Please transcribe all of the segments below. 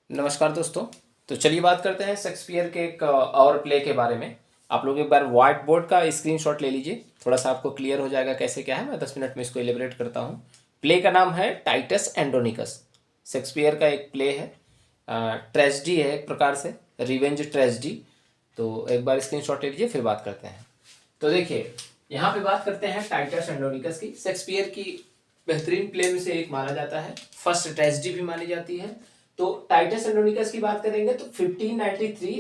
नमस्कार दोस्तों। तो चलिए बात करते हैं शेक्सपियर के एक और प्ले के बारे में। आप लोग एक बार व्हाइट बोर्ड का स्क्रीनशॉट ले लीजिए, थोड़ा सा आपको क्लियर हो जाएगा कैसे क्या है। मैं 10 मिनट में इसको एलिब्रेट करता हूँ। प्ले का नाम है टाइटस एंड्रोनिकस। शेक्सपियर का एक प्ले है, ट्रेजेडी है एक प्रकार से, रिवेंज ट्रेजेडी। तो एक बार स्क्रीनशॉट ले लीजिए, फिर बात करते हैं। तो देखिए, यहाँ पे बात करते हैं टाइटस एंड्रोनिकस की। शेक्सपियर की बेहतरीन प्ले में से एक माना जाता है, फर्स्ट ट्रेजेडी भी मानी जाती है। तो टाइटस एंड्रोनिकस की बात करेंगे तो 1593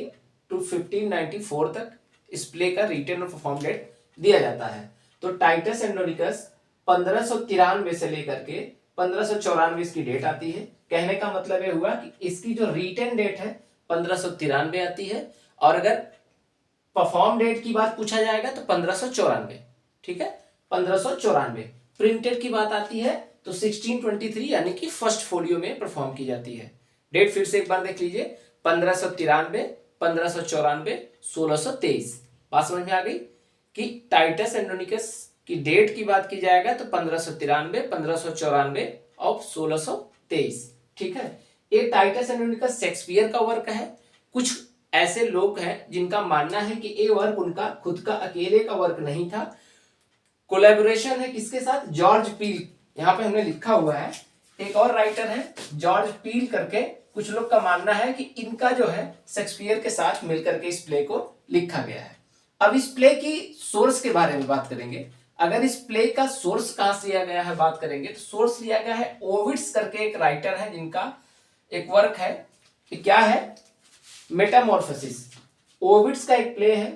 टू 1594 तक इस प्ले का रिटन और परफॉर्म डेट दिया जाता है। तो टाइटस एंड्रोनिकस 1593 से लेकर के 1594 इसकी डेट आती है। कहने का मतलब ये हुआ कि इसकी जो रिटन डेट है 1593 आती है, और अगर परफॉर्म डेट की बात पूछा जाएगा तो 1594। ठीक है, 1594। प्रिंटेड की बात आती है तो 1623 यानी कि फर्स्ट फोलियो में परफॉर्म की जाती है। डेट फिर से एक बार देख लीजिए, 1593, 1594, 1623। बात समझ में आ गई कि टाइटस एंड्रोनिकस की डेट की बात की जाएगा तो 1593, 1594 और 1623। ठीक है, ये टाइटस एंड्रोनिकस शेक्सपियर का वर्क है। कुछ ऐसे लोग हैं जिनका मानना है कि ये वर्क उनका खुद का अकेले का वर्क नहीं था, कोलैबोरेशन है किसके साथ, जॉर्ज पील। यहाँ पे हमने लिखा हुआ है, एक और राइटर है जॉर्ज पील करके। कुछ लोग का मानना है कि इनका जो है शेक्सपियर के साथ मिलकर के इस प्ले को लिखा गया है। अब इस प्ले की सोर्स के बारे में बात करेंगे। अगर इस प्ले का सोर्स कहां से लिया गया है बात करेंगे तो सोर्स लिया गया है ओविड्स करके एक राइटर है, जिनका एक वर्क है कि क्या है, मेटामॉर्फोसिस। ओविड्स का एक प्ले है,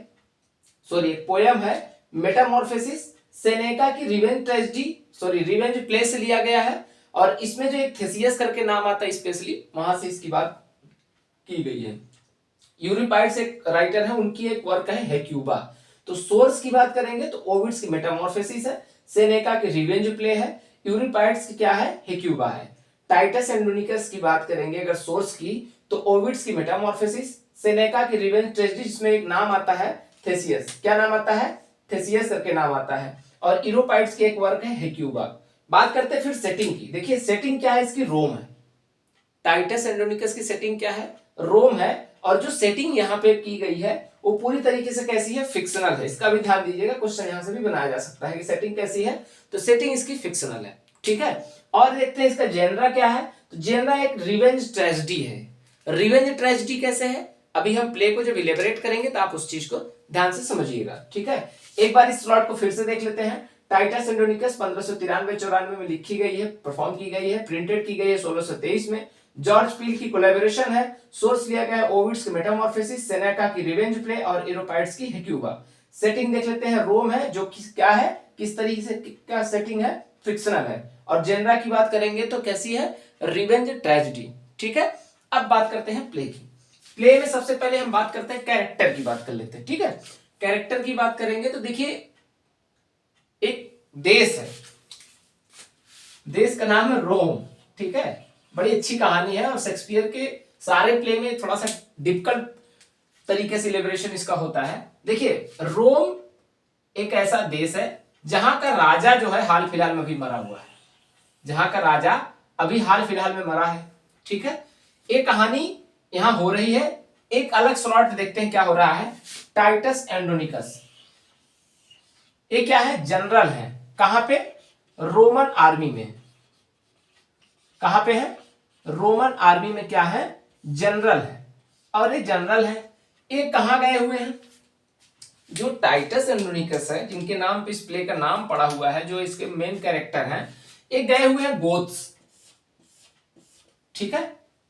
सॉरी एक पोयम है, मेटामॉर्फोसिस। सेनेका की revenge tragedy, sorry revenge play से लिया गया है। और इसमें जो एक थेसियस करके नाम आता है स्पेशली, वहां से इसकी बात की गई है। यूरिपाइड्स एक राइटर है, उनकी एक वर्क है हेक्यूबा। तो सोर्स की बात करेंगे तो ओविड्स की मेटामॉर्फोसिस है, सेनेका की रिवेंज प्ले है, यूरिपाइड्स की क्या है, हेक्यूबा है। टाइटस एंड्रोनिकस की बात करेंगे अगर सोर्स की तो ओविड्स की मेटामॉर्फोसिस, सेनेका की रिवेंज ट्रेजेडी जिसमें एक नाम आता है थेसियस। क्या नाम आता है, थेसियस करके नाम आता है। और यूरोपाइड्स की एक वर्क है हेक्यूबा। बात करते हैं फिर सेटिंग की। देखिए सेटिंग क्या है इसकी, रोम है। टाइटस एंड्रोनिकस की सेटिंग क्या है, रोम है। और जो सेटिंग यहाँ पे की गई है वो पूरी तरीके से कैसी है, फिक्शनल है। इसका भी ध्यान दीजिएगा, क्वेश्चन यहाँ से भी बनाया जा सकता है कि सेटिंग कैसी है। तो सेटिंग इसकी फिक्शनल है। ठीक है, और देखते हैं इसका जेनरा क्या है। तो जेनरा एक रिवेंज ट्रेजेडी है। रिवेंज ट्रेजेडी कैसे है, अभी हम प्ले को जब इलेबरेट करेंगे तो आप उस चीज को ध्यान से समझिएगा। ठीक है, एक बार इस स्लॉट को फिर से देख लेते हैं। टाइटस एंड्रोनिकस 1593-94 में लिखी गई है, परफॉर्म की गई है, प्रिंटेड की गई है 1623 में। जॉर्ज पील की कोलैबोरेशन है। सोर्स लिया गया है ओविड्स की मेटामॉर्फोसिस, सेनेका की रिवेंज प्ले और यूरोपाइड्स की हेक्यूबा। सेटिंग देख लेते हैं, रोम है, जो क्या है, किस तरीके से क्या सेटिंग है, फिक्शनल है। और जेनरा की बात करेंगे तो कैसी है, रिवेंज ट्रेजेडी। ठीक है, अब बात करते हैं प्ले की। प्ले में सबसे पहले हम बात करते हैं कैरेक्टर की बात कर लेते हैं। ठीक है, कैरेक्टर की बात करेंगे तो देखिए एक देश है, देश का नाम है रोम। ठीक है, बड़ी अच्छी कहानी है और शेक्सपियर के सारे प्ले में थोड़ा सा डिफिकल्ट तरीके से इलेबरेशन इसका होता है। देखिए रोम एक ऐसा देश है जहां का राजा जो है हाल फिलहाल में भी मरा हुआ है, जहां का राजा अभी हाल फिलहाल में मरा है। ठीक है, एक कहानी यहां हो रही है। एक अलग स्लॉट देखते हैं क्या हो रहा है। टाइटस एंड्रोनिकस ये क्या है, जनरल है। कहां पे, रोमन आर्मी में। कहां पे है, रोमन आर्मी में क्या है, जनरल है। और ये जनरल है, ये कहां गए हुए हैं, जो टाइटस एंड्रोनिकस है, जिनके नाम पे इस प्ले का नाम पड़ा हुआ है, जो इसके मेन कैरेक्टर हैं, ये गए हुए हैं गोथ्स। ठीक है,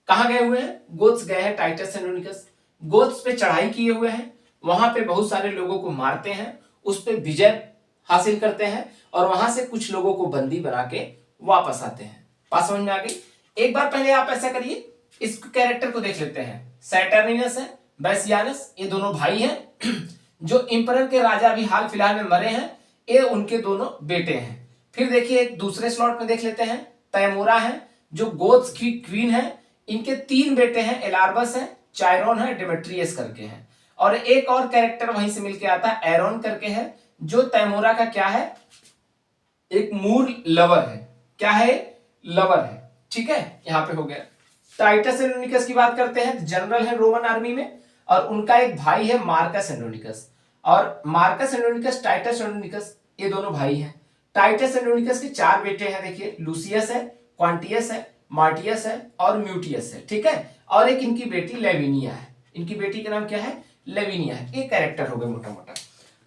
कहां गए हुए हैं, गोथ्स गए हैं टाइटस एंड्रोनिकस। गोथ्स पे चढ़ाई किए हुए हैं, वहां पे बहुत सारे लोगों को मारते हैं, उस पे विजय हासिल करते हैं और वहां से कुछ लोगों को बंदी बना के वापस आते हैं। बात समझ में आ गई। एक बार पहले आप ऐसा करिए, इस कैरेक्टर को देख लेते हैं। सैटर्निनस है, बैसियानस, ये दोनों भाई हैं। जो इंपरर के राजा अभी हाल फिलहाल में मरे हैं, ये उनके दोनों बेटे हैं। फिर देखिए एक दूसरे स्लॉट में देख लेते हैं, तैमूरा है, जो गोथ्स की क्वीन है। इनके 3 बेटे हैं, एलार्बस है, चायरोन है, डेमेट्रियस करके हैं। और एक और कैरेक्टर वहीं से मिलके आता है, एरोन करके है, जो तैमूरा का क्या है, एक मूर लवर है। क्या है, लवर है। ठीक है, यहां पे हो गया। टाइटस एंड्रोनिकस की बात करते हैं, जनरल है रोमन आर्मी में, और उनका एक भाई है मार्कस एंड्रोनिकस। और मार्कस एंड्रोनिकस, टाइटस एंड्रोनिकस, ये दोनों भाई हैं। टाइटस एंड्रोनिकस के 4 बेटे हैं, देखिए लूसियस है, क्वांटियस है, मार्टियस है और म्यूटियस है, ठीक है। और एक इनकी बेटी लेविनिया है। इनकी बेटी का नाम क्या है? लेविनिया है। ये कैरेक्टर हो गए मोटा मोटा।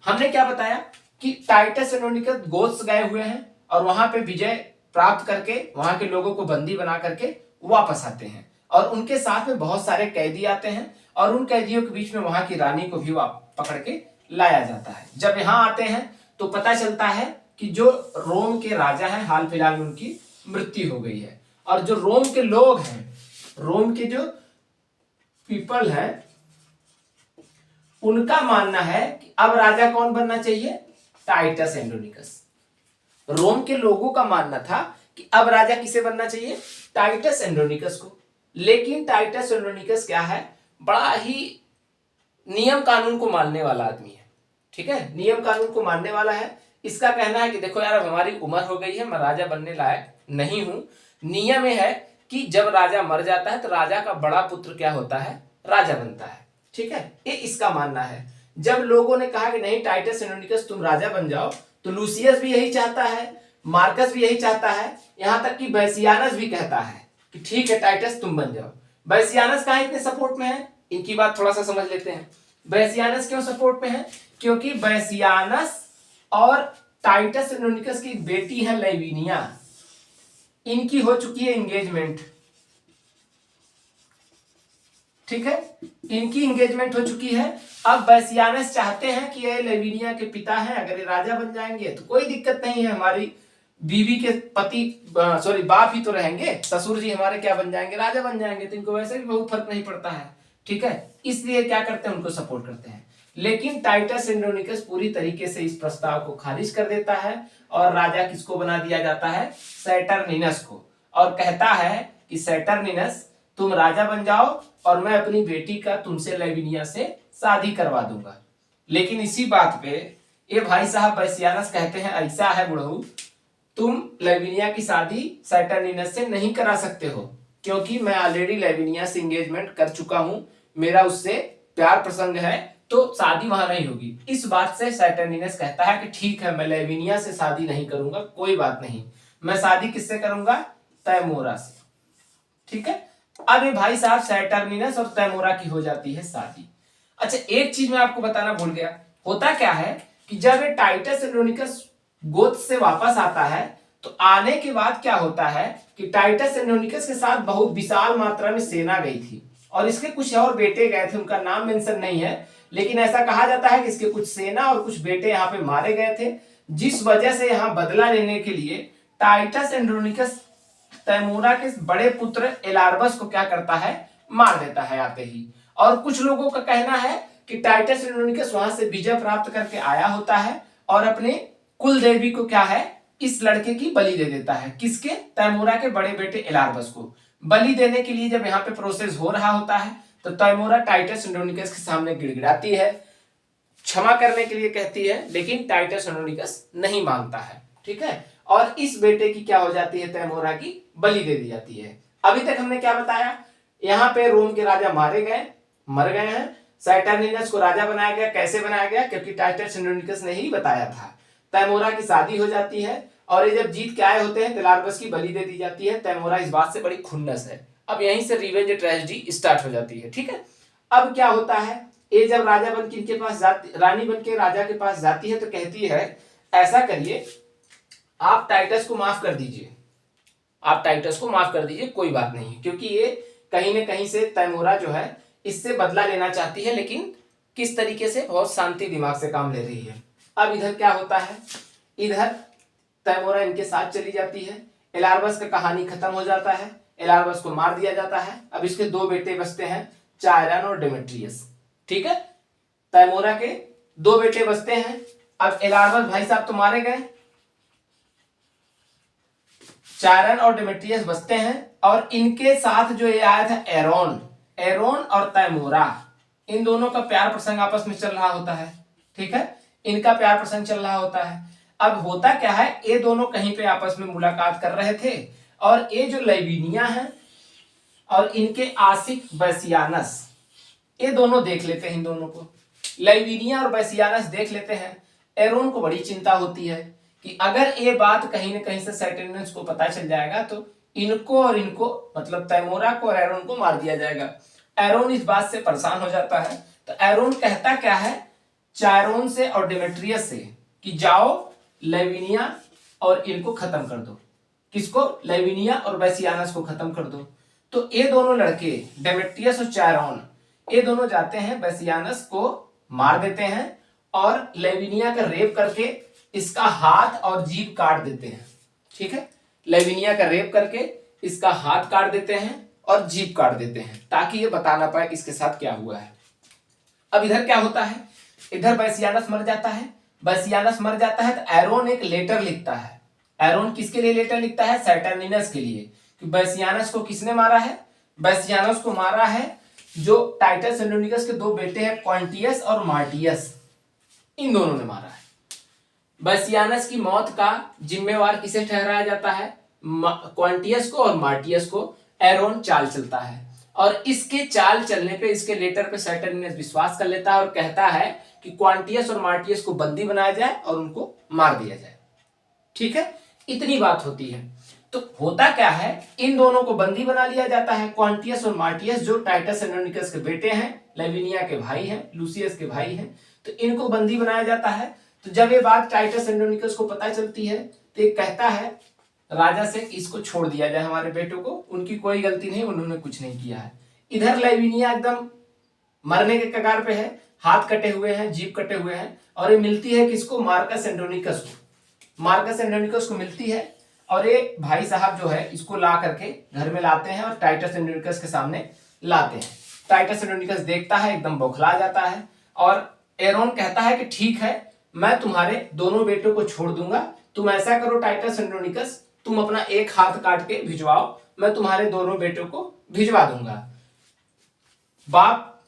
हमने क्या बताया कि टाइटस एंड्रोनिकस गोत्स गए हुए हैं और वहां पे विजय प्राप्त करके वहां के लोगों को बंदी बना करके वापस आते हैं, और उनके साथ में बहुत सारे कैदी आते हैं, और उन कैदियों के बीच में वहां की रानी को भी पकड़ के लाया जाता है। जब यहाँ आते हैं तो पता चलता है कि जो रोम के राजा हैं, हाल फिलहाल में उनकी मृत्यु हो गई है, और जो रोम के लोग हैं, रोम के जो पीपल है, उनका मानना है कि अब राजा कौन बनना चाहिए? Titus Andronicus. रोम के लोगों का मानना था कि अब राजा किसे बनना चाहिए? टाइटस एंड्रोनिकस को। लेकिन टाइटस एंड्रोनिकस क्या है? बड़ा ही नियम कानून को मानने वाला आदमी है, ठीक है, नियम कानून को मानने वाला है। इसका कहना है कि देखो यार, अब हमारी उम्र हो गई है, मैं राजा बनने लायक नहीं हूं। नियम यह है कि जब राजा मर जाता है तो राजा का बड़ा पुत्र क्या होता है? राजा बनता है, ठीक है। ये इसका मानना है। जब लोगों ने कहा कि नहीं टाइटस एंड्रोनिकस तुम राजा बन जाओ, तो लूसियस भी यही चाहता है, मार्कस भी यही चाहता है, यहां तक कि बैसियानस भी कहता है कि ठीक है टाइटस तुम बन जाओ। बैसियानस कहां इतने सपोर्ट में है? इनकी बात थोड़ा सा समझ लेते हैं। बैसियानस क्यों सपोर्ट में है? क्योंकि बैसियानस और टाइटस एंड्रोनिकस की बेटी है लेविनिया, इनकी हो चुकी है एंगेजमेंट, ठीक है, इनकी एंगेजमेंट हो चुकी है। अब बैसियानस चाहते हैं कि ये लेविनिया के पिता हैं, अगर ये राजा बन जाएंगे तो कोई दिक्कत नहीं है, हमारी बीवी के पति सॉरी बाप ही तो रहेंगे, ससुर जी हमारे क्या बन जाएंगे? राजा बन जाएंगे, तो इनको वैसे भी बहुत फर्क नहीं पड़ता है, ठीक है। इसलिए क्या करते हैं? उनको सपोर्ट करते हैं। लेकिन टाइटस एंड्रोनिकस पूरी तरीके से इस प्रस्ताव को खारिज कर देता है, और राजा किसको बना दिया जाता है? सैटर्निनस को। और कहता है कि सैटर्निनस तुम राजा बन जाओ और मैं अपनी बेटी का तुमसे लेविनिया से शादी करवा दूंगा। लेकिन इसी बात पे ये भाई साहब बैसियानस कहते हैं, ऐसा है बुढ़ऊ, तुम लेविनिया की शादी सैटर्निनस से नहीं करा सकते हो, क्योंकि मैं ऑलरेडी लेविनिया से एंगेजमेंट कर चुका हूं, मेरा उससे प्यार प्रसंग है, तो शादी वहां नहीं होगी। इस बात से सैटर्निनस कहता है कि ठीक है, मैं लेविनिया से शादी नहीं करूंगा, कोई बात नहीं, मैं शादी किससे करूंगा? तैमोरा से, ठीक है। अब ये भाई साहब सैटर्निनस और तैमोरा की हो जाती है शादी। अच्छा, एक चीज मैं आपको बताना भूल गया, होता क्या है कि जब ये टाइटस एंड्रोनिकस गोत्र से वापस आता है, तो आने के बाद क्या होता है कि टाइटस एंड्रोनिकस के साथ बहुत विशाल मात्रा में सेना गई थी, और इसके कुछ और बेटे गए थे, उनका नाम मेंशन नहीं है, लेकिन ऐसा कहा जाता है कि इसके कुछ सेना और कुछ बेटे यहाँ पे मारे गए थे, जिस वजह से यहाँ बदला लेने के लिए टाइटस एंड्रोनिकस तैमूरा के बड़े पुत्र एलार्बस को क्या करता है? मार देता है आते ही। और कुछ लोगों का कहना है कि टाइटस एंड्रोनिकस वहां से विजय प्राप्त करके आया होता है और अपने कुल देवी को क्या है? इस लड़के की बलि दे देता है। किसके? तैमूरा के बड़े बेटे एलार्बस को बलि देने के लिए जब यहाँ पे प्रोसेस हो रहा होता है, तो तैमूरा टाइटस एंड्रोनिकस के सामने गिड़गिड़ाती है, क्षमा करने के लिए कहती है, लेकिन टाइटस एंड्रोनिकस नहीं मानता है, ठीक है। और इस बेटे की क्या हो जाती है? तैमूरा की बलि दे दी जाती है। अभी तक हमने क्या बताया? यहाँ पे रोम के राजा मारे गए, मर गए हैं। सैटर्निनस को राजा बनाया गया। कैसे बनाया गया? क्योंकि टाइटस एंड्रोनिकस ने ही बताया था। तैमूरा की शादी हो जाती है, और ये जब जीत के आए होते हैं, एलार्बस की बलि दे दी जाती है। तैमूरा इस बात से बड़ी खुन्नस है। अब यहीं से रिवेंज ट्रेजेडी स्टार्ट हो जाती है, ठीक है। अब क्या होता है? ये जब राजा बन के इनके पास जाती, रानी बन के राजा के पास जाती है, तो कहती है ऐसा करिए, आप टाइटस को माफ कर दीजिए, आप टाइटस को माफ कर दीजिए, कोई बात नहीं, क्योंकि ये कहीं ना कहीं से तैमूरा जो है इससे बदला लेना चाहती है, लेकिन किस तरीके से? बहुत शांति दिमाग से काम ले रही है। अब इधर क्या होता है? इधर तैमूरा इनके साथ चली जाती है। एलार्बस का कहानी खत्म हो जाता है, एलार्बस को मार दिया जाता है। अब इसके 2 बेटे बचते हैं, चायरन और डेमेट्रियस, ठीक है। तैमूरा के 2 बेटे बचते हैं। अब एलार्बस भाई साहब तो मारे गए, चायरन और डेमेट्रियस बचते हैं, और इनके साथ जो ये आया था एरोन, एरोन और तैमूरा, इन दोनों का प्यार प्रसंग आपस में चल रहा होता है, ठीक है। इनका प्यार प्रसंग चल रहा होता है। अब होता क्या है? ये दोनों कहीं पे आपस में मुलाकात कर रहे थे, और ये जो लेविनिया है और इनके आशिक बैसियानस, ये दोनों देख लेते हैं। इन दोनों को, लाइविनिया और बैसियानस देख लेते हैं। एरोन को बड़ी चिंता होती है कि अगर ये बात कहीं ना कहीं से सैटर्निनस को पता चल जाएगा तो इनको और इनको, मतलब तैमोरा को और एरोन को मार दिया जाएगा। एरोन इस बात से परेशान हो जाता है। तो एरोन कहता क्या है चायरोन से और डेमेट्रियस से कि जाओ लाइविनिया और इनको खत्म कर दो। किसको? लाइविनिया और बैसियानस को खत्म कर दो। तो ये दोनों लड़के डेमेट्रियस और चायरोन, ये दोनों जाते हैं, बैसियानस को मार देते हैं और लाइविनिया का रेप करके इसका हाथ और जीभ काट देते हैं। ठीक है, लाइविनिया का रेप करके इसका हाथ काट देते हैं और जीभ काट देते हैं ताकि ये बता ना पाए कि इसके साथ क्या हुआ है। अब इधर क्या होता है, इधर बैसियानस मर जाता है। बैसियानस मर जाता है तो एरोन एक लेटर लिखता है। एरोन किसके लिए लेटर लिखता है? सैटर्निनस के लिए। कि बैसियानस को किसने मारा है? बैसियानस को मारा है जो टाइटस एंड्रोनिकस के दो बेटे हैं, क्वांटियस और मार्टियस, इन दोनों ने मारा है। बैसियानस की मौत का जिम्मेवार किसे ठहराया जाता है? क्वांटियस को और मार्टियस को। एरोन चाल चलता है और इसके चाल चलने पे, इसके लेटर पे सैटर्निनस विश्वास कर लेता है और कहता है कि क्वांटियस और मार्टियस को बंदी बनाया जाए और उनको मार दिया जाए। ठीक है, इतनी बात होती है। तो होता क्या है, इन दोनों को बंदी बना लिया जाता है। क्वांटियस और मार्टियस जो टाइटस एंड्रोनिकस के बेटे हैं, लाइविनिया के भाई हैं, लूसियस के भाई हैं, तो इनको बंदी बनाया जाता है। तो जब ये बात टाइटस एंड्रोनिकस को पता चलती है तो ये कहता है राजा से इसको छोड़ दिया जाए, हमारे बेटों को, उनकी कोई गलती नहीं, उन्होंने कुछ नहीं किया है। इधर लाइविनिया एकदम मरने के कगार पे है, हाथ कटे हुए हैं, जीभ कटे हुए हैं, और ये मिलती है किसको? मार्कस एंड्रोनिकस को। मार्कस एंड्रोनिकस को मिलती है और ये भाई साहब जो है इसको ला करके घर में लाते हैं और टाइटस एंड्रोनिकस के सामने लाते हैं। टाइटस एंड्रोनिकस देखता है, एकदम बौखला जाता है और एरोन कहता है कि ठीक है, मैं तुम्हारे दोनों बेटों को छोड़ दूंगा। तुम ऐसा करो टाइटस एंड्रोनिकस, तुम अपना एक हाथ काट के भिजवाओ, मैं तुम्हारे दोनों बेटों को भिजवा दूंगा। बाप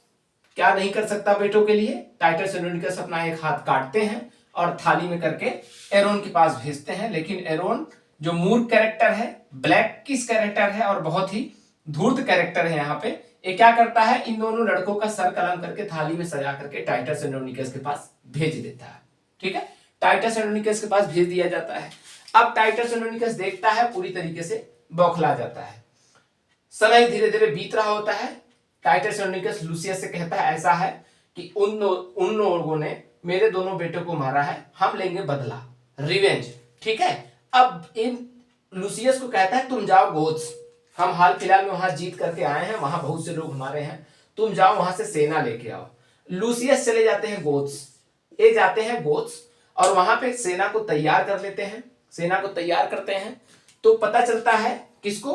क्या नहीं कर सकता बेटों के लिए? टाइटस एंड्रोनिकस अपना एक हाथ काटते हैं और थाली में करके एरोन के पास भेजते हैं। लेकिन एरोन जो मूर्ख कैरेक्टर है, ब्लैक किस कैरेक्टर है और बहुत ही धूर्त कैरेक्टर है, यहाँ पे ये क्या करता है, इन दोनों लड़कों का सर कलम करके थाली में सजा करके टाइटस एंड्रोनिकस के पास भेज देता है। ठीक है, टाइटस एंड्रोनिकस के पास भेज दिया जाता है। अब टाइटस एंड्रोनिकस देखता है, पूरी तरीके से बौखला जाता है। समय धीरे धीरे बीत रहा होता है। टाइटस एंड्रोनिकस लूसियस से कहता है ऐसा है कि उन लोगों ने मेरे दोनों बेटों को मारा है, हम लेंगे बदला, रिवेंज। ठीक है, अब इन लूसियस को कहता है तुम जाओ गोत्स, हम हाल फिलहाल में वहां जीत करके आए हैं, वहां बहुत से लोग हमारे हैं, तुम जाओ वहां से सेना लेके आओ। लूसियस चले जाते हैं गोत्स, ये जाते हैं गोत्स और वहां पे सेना को तैयार कर लेते हैं। सेना को तैयार करते हैं तो पता चलता है किसको?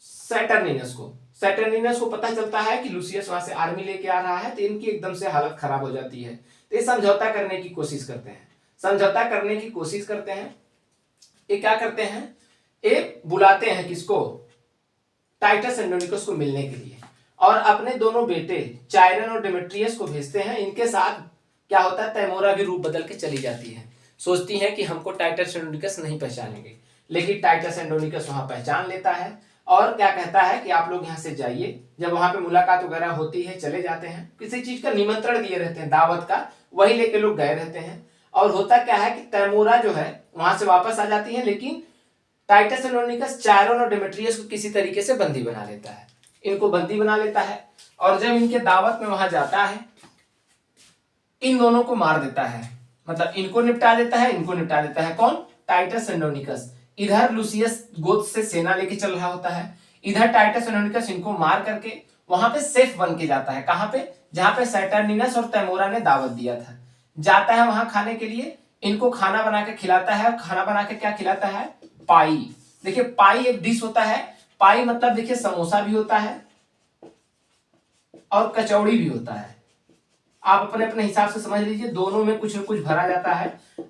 सैटर्निनस को। सैटर्निनस को पता चलता है कि लूसियस वहां से आर्मी लेके आ रहा है, तो इनकी एकदम से हालत खराब हो जाती है। तो ये समझौता करने की कोशिश करते हैं। समझौता करने की कोशिश करते हैं, ये क्या करते हैं, ये बुलाते हैं किसको? टाइटस एंड्रोनिकस को मिलने के लिए और अपने दोनों बेटे चायरन और डेमेट्रियस को भेजते हैं। इनके साथ क्या होता है, तैमोरा भी रूप बदल के चली जाती है। सोचती है कि हमको टाइटस एंड्रोनिकस नहीं पहचानेंगे, लेकिन टाइटस एंड्रोनिकस वहां पहचान लेता है और क्या कहता है कि आप लोग यहाँ से जाइए। जब वहां पे मुलाकात वगैरह होती है, चले जाते हैं, किसी चीज का निमंत्रण दिए रहते हैं, दावत का, वही लेके लोग गए रहते हैं। और होता क्या है कि तैमोरा जो है वहां से वापस आ जाती है, लेकिन टाइटस एंड्रोनिकस चायरन और डेमेट्रियस को किसी तरीके से बंदी बना लेता है, इनको बंदी बना लेता है। और जब इनके दावत में वहां जाता है, इन दोनों को मार देता है, मतलब इनको निपटा देता है, इनको निपटा देता है। कौन? Titus Andronicus. इधर लूसियस गोत्स से सेना लेके चल रहा होता है, इधर टाइटस एंड्रोनिकस इनको मार करके वहां पे सेफ बन के जाता है। कहां पे? जहां पे सैटर्निनस और तैमोरा ने दावत दिया था, जाता है वहां खाने के लिए। इनको खाना बना के खिलाता है। खाना बना के क्या खिलाता है? पाई। देखिए पाई एक डिश होता है। पाई मतलब देखिए समोसा भी होता है और कचौड़ी भी होता है। आप अपने अपने हिसाब से समझ लीजिए, दोनों में कुछ न कुछ भरा जाता है।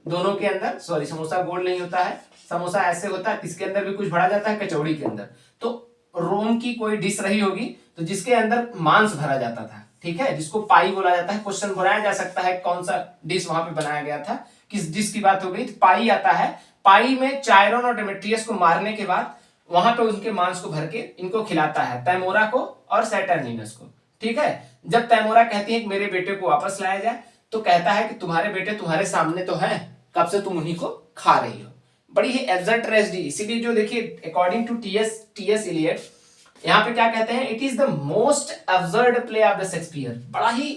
दोनों के अंदर, सॉरी, समोसा गोल नहीं होता है, समोसा ऐसे होता है, इसके अंदर भी कुछ भरा जाता है, कचौड़ी के अंदर। तो रोम की कोई डिश रही होगी तो जिसके अंदर मांस भरा जाता था, ठीक है, जिसको पाई बोला जाता है। क्वेश्चन बनाया जा सकता है कौन सा डिश वहां पे बनाया गया था, किस डिश की बात हो गई, तो पाई आता है। पाई में चायरन और डेमेट्रियस को मारने के बाद वहां पे उनके मांस को भर के इनको खिलाता है, तैमोरा को और सैटर्निनस को। ठीक है, जब तैमोरा कहती है कि मेरे बेटे को वापस लाया जाए, तो कहता है कि तुम्हारे बेटे तुम्हारे सामने तो है, कब से तुम उन्हीं को खा रही हो। बड़ी ही एब्सर्ड ट्रेजेडी। इसीलिए जो देखिए अकॉर्डिंग टू टीएस इलियट, यहाँ पे क्या कहते हैं, it is the most absurd play of the Shakespeare. बड़ा ही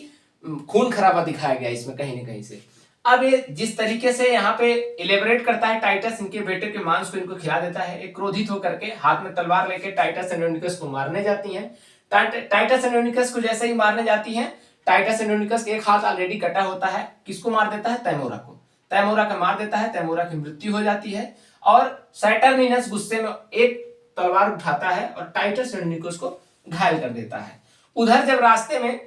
खून खराबा दिखाया गया इसमें कहीं ना कहीं से। अब ये जिस तरीके से यहाँ पे इलेबरेट करता है टाइटस, इनके बेटे के मांस को इनको खिला देता है, एक क्रोधित होकर के हाथ में तलवार लेके टाइटस एंड्रोनिकस को मारने जाती हैं। टाइटस एंड्रोनिकस को जैसे ही मारने जाती हैं, टाइटस एंड्रोनिकस एक हाथ ऑलरेडी कटा होता है, किसको मार देता है, तैमोरा को। तैमोरा का मार देता है, तैमोरा की मृत्यु हो जाती है, और सैटर्निनस गुस्से में एक तलवार उठाता है और टाइटस एंड्रोनिकस को घायल कर देता है। उधर जब रास्ते में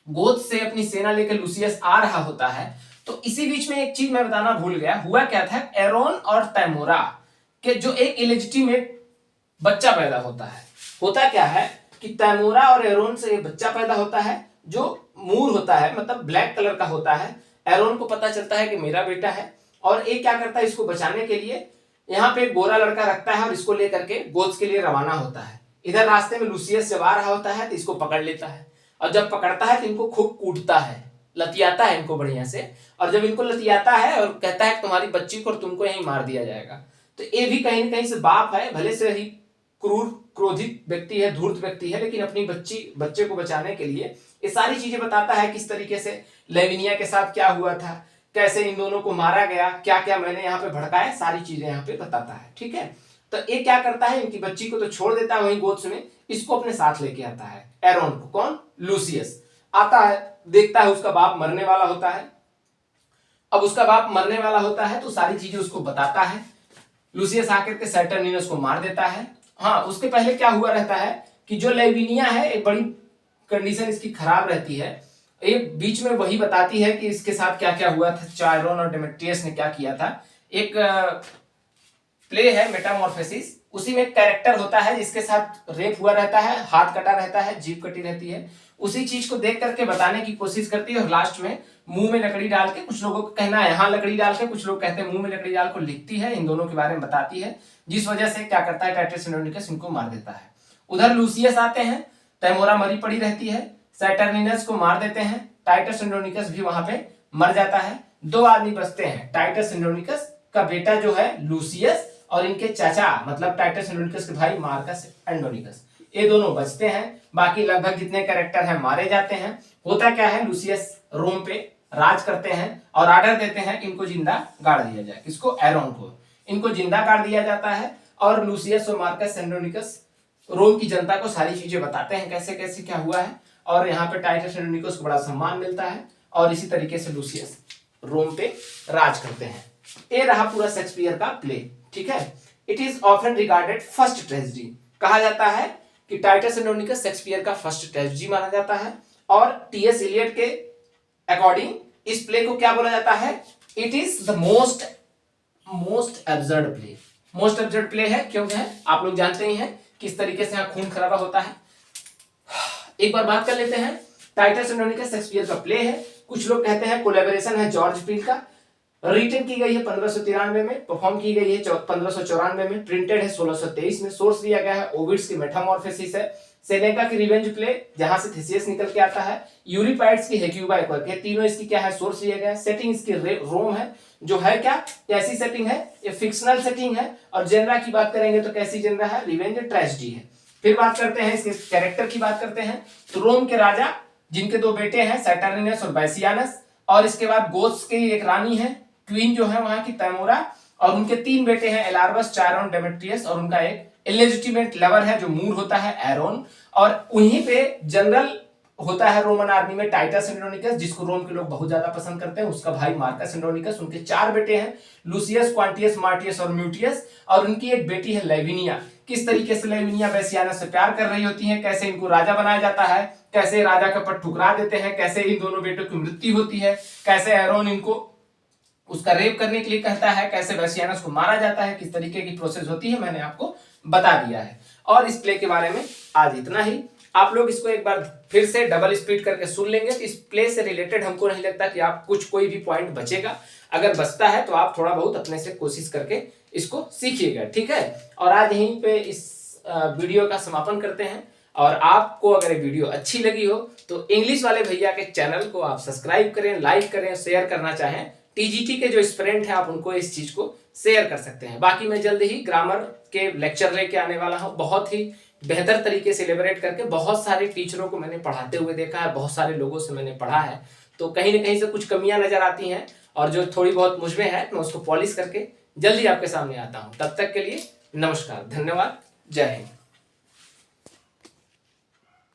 गोथ से अपनी सेना लेकर लूसियस आ रहा होता है, तो इसी बीच में एक चीज मैं बताना भूल गया, हुआ क्या था, एरोन और तैमोरा के जो एक इलेजिटिमेट बच्चा पैदा होता है। होता क्या है कि तैमोरा और एरोन से एक बच्चा पैदा होता है जो मूर होता है, मतलब ब्लैक कलर का होता है। एरोन को पता चलता है कि मेरा बेटा है, और एक क्या करता है, इसको बचाने के लिए यहाँ पे एक गोरा लड़का रखता है और इसको लेकर के गोथ्स के लिए रवाना होता है। इधर रास्ते में लूसियस जब आ रहा होता है तो इसको पकड़ लेता है, और जब पकड़ता है तो इनको खूब कूटता है, लतियाता है इनको बढ़िया से। और जब इनको लतियाता है और कहता है तुम्हारी बच्ची को और तुमको यहीं मार दिया जाएगा, तो ये भी कहीं ना कहीं से बाप है, भले से ही क्रूर क्रोधित व्यक्ति है, धूर्त व्यक्ति है, लेकिन अपनी बच्चे को बचाने के लिए ये सारी चीजें बताता है, किस तरीके से लेविनिया के साथ क्या हुआ था, कैसे इन दोनों को मारा गया, क्या क्या मैंने यहाँ पे भड़काया, सारी चीजें यहाँ पे बताता है। ठीक है, तो ये क्या करता है, इनकी बच्ची को तो छोड़ देता है वहीं गोत्स में, इसको अपने साथ लेके आता है, एरोन को। कौन, लूसियस आता है, देखता है उसका बाप मरने वाला होता है। अब उसका बाप मरने वाला होता है तो सारी चीजें उसको बताता है। लूसियस आकर के सैटर्निनस को मार देता है। हाँ, उसके पहले क्या हुआ रहता है कि जो लेविनिया है, एक बड़ी कंडीशन इसकी खराब रहती है, ये बीच में वही बताती है कि इसके साथ क्या क्या हुआ था, चायरोन और डेमेट्रियस ने क्या किया था। एक प्ले है मेटामॉर्फोसिस, उसी में एक कैरेक्टर होता है जिसके साथ रेप हुआ रहता है, हाथ कटा रहता है, जीभ कटी रहती है, उसी चीज को देख करके बताने की कोशिश करती है, और लास्ट में मुंह में लकड़ी डाल के, कुछ लोगों का कहना है यहाँ लकड़ी डाल के, कुछ लोग कहते हैं मुंह में लकड़ी डाल को लिखती है, इन दोनों के बारे में बताती है, जिस वजह से क्या करता है, टाइटस एंड्रोनिकस इनको मार देता है। उधर लूसियस आते हैं, तैमोरा मरी पड़ी रहती है, सैटर्निनस को मार देते हैं, टाइटस एंड्रोनिकस भी वहां पे मर जाता है। दो आदमी बचते हैं, टाइटस एंड्रोनिकस का बेटा जो है लूसियस, और इनके चाचा मतलब टाइटस एंड्रोनिकस के भाई मार्कस एंड्रोनिकस, ये दोनों बचते हैं। बाकी लगभग जितने कैरेक्टर हैं मारे जाते हैं। होता क्या है, लूसियस रोम पे राज करते हैं और आर्डर देते हैं कि इनको जिंदा गाड़ दिया जाए, किसको, एरोन को, इनको जिंदा गाड़ दिया जाता है। और लूसियस और मार्कस एंड्रोनिकस रोम की जनता को सारी चीजें बताते हैं कैसे कैसे क्या हुआ है, और यहाँ पे टाइटस एंड्रोनिकस को बड़ा सम्मान मिलता है, और इसी तरीके से लूसियस रोम पे राज करते हैं। ये रहा पूरा शेक्सपियर का प्ले। ठीक है, it is often regarded first tragedy, कहा जाता है कि टाइटस एंड्रोनिकस शेक्सपियर का फर्स्ट ट्रेजेडी माना जाता है, और टीएस इलियट के अकॉर्डिंग इस प्ले को क्या बोला जाता है, it is the most absurd play. Most absurd play है क्योंकि है, आप लोग जानते ही हैं किस तरीके से यहाँ खून खराबा होता है। एक बार बात कर लेते हैं, टाइटस एंड्रोनिकस शेक्सपियर का प्ले है, कुछ लोग कहते हैं कोलैबोरेशन है जॉर्ज पील का, रिटन की गई है 1593 में, परफॉर्म की गई है 1594 में, प्रिंटेड है 1623 में, सोर्स लिया गया है ओविड्स की मेटामॉर्फोसिस है, सेनेका की रिवेंज प्ले जहां से थेसियस निकल के आता है, यूरिपाइड्स की हेक्यूबा करके, तीनों इसकी क्या है, सोर्स लिया गया है। सेटिंग इसकी रोम है, जो है क्या, कैसी सेटिंग है, ये फिक्शनल सेटिंग है, और जेनरा की बात करेंगे तो कैसी जेनरा है, रिवेंज ट्रेजेडी है। फिर बात करते हैं इसके कैरेक्टर की बात करते हैं, तो रोम के राजा जिनके दो बेटे हैं, सैटर्निनस और बैसियानस, और इसके बाद गोथ्स की एक रानी है, क्वीन जो है वहां की तैमोरा, और उनके तीन बेटे हैं, एलार्बस, चायरोन, डेमेट्रियस, और उनका एक इलेजिटिमेट लवर है जो मूर होता है, एरोन। और उन्हीं पे जनरल होता है रोमन आर्मी में टाइटस एंड्रोनिकस, जिसको रोम के लोग बहुत ज्यादा पसंद करते हैं, उसका भाई मार्कस एंड्रोनिकस। उनके चार बेटे हैं, लूसियस, क्वांटियस, मार्टियस और म्यूटियस, और उनकी एक बेटी है लेविनिया। किस तरीके से लेविनिया बैसियानस से प्यार कर रही होती है, कैसे इनको राजा बनाया जाता है, कैसे राजा का पद ठुकरा देते हैं, कैसे इन दोनों बेटों की मृत्यु होती है, कैसे एरोन इनको उसका रेप करने के लिए कहता है, कैसे बैसियानस को मारा जाता है, किस तरीके की प्रोसेस होती है, मैंने आपको बता दिया है। और इस प्ले के बारे में आज इतना ही। आप लोग इसको एक बार फिर से डबल स्पीड करके सुन लेंगे तो इस प्ले से रिलेटेड हमको नहीं लगता कि आप कुछ कोई भी पॉइंट बचेगा। अगर बचता है तो आप थोड़ा बहुत अपने से कोशिश करके इसको सीखिएगा, ठीक है। और आज यहीं पे इस वीडियो का समापन करते हैं। और आपको अगर वीडियो अच्छी लगी हो तो इंग्लिश वाले भैया के चैनल को आप सब्सक्राइब करें, लाइक करें, शेयर करना चाहें। टीजीटी के जो एस्पिरेंट हैं आप उनको इस चीज को शेयर कर सकते हैं। बाकी मैं जल्द ही ग्रामर के लेक्चर लेके आने वाला हूं, बहुत ही बेहतर तरीके से इलेबोरेट करके। बहुत सारे टीचरों को मैंने पढ़ाते हुए देखा है, बहुत सारे लोगों से मैंने पढ़ा है, तो कहीं ना कहीं से कुछ कमियां नजर आती हैं और जो थोड़ी बहुत मुझमें है मैं उसको पॉलिश करके जल्दी आपके सामने आता हूं। तब तक के लिए नमस्कार, धन्यवाद, जय हिंद।